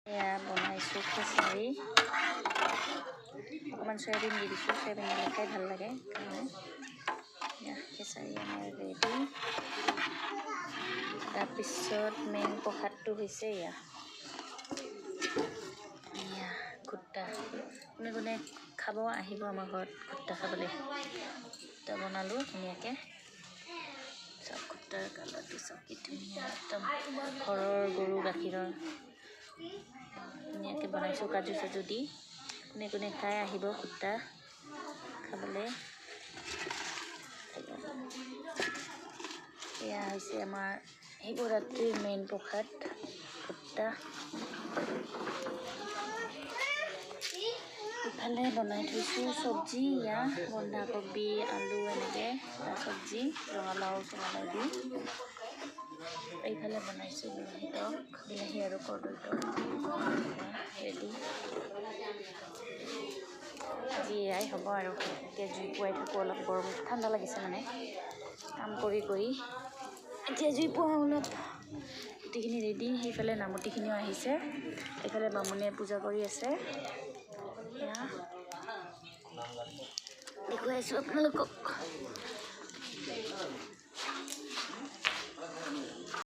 এয়া বনাইছোঁ খিচাৰি অকণমান চয়াবিন দি দিছোঁ চয়াবিন দিলে খাই ভাল লাগে খিচাৰি আমাৰ ৰেডি তাৰপিছত মেইন প্ৰসাদটো হৈছে এয়া কুৰ্তা কোনে কোনে খাব আহিব আমাৰ ঘৰত কুৰ্তা খাবলৈ কুৰ্তা বনালোঁ ধুনীয়াকৈ চব কুৰ্তাৰ কালাৰটো চব কি ধুনীয়া একদম ঘৰৰ গৰু গাখীৰৰ ধুনীয়াকৈ বনাইছোঁ কাজু চাজু দি কোনে কোনে খাই আহিব কুৰ্তা খাবলৈ এয়া হৈছে আমাৰ শিৱৰাত্ৰিৰ মেইন প্ৰসাদ কুৰ্তা ইফালে বনাই থৈছোঁ চব্জি ইয়া বন্ধাকবি আলু এনেকৈ চব্জি ৰঙালাও দি এইফালে বনাইছোঁ বিলাহী আৰু কৰ্দৈ ৰেডি আজি এয়াই হ'ব আৰু এতিয়া জুই পুৱাই থাকোঁ অলপ গৰম ঠাণ্ডা লাগিছে মানে কাম কৰি এতিয়া জুই পুৱা অলপ গোটেইখিনি ৰেডি সেইফালে নামতিখিনিও আহিছে এইফালে বামুণীয়ে পূজা কৰি আছে এয়া দেখুৱাইছোঁ আপোনালোকক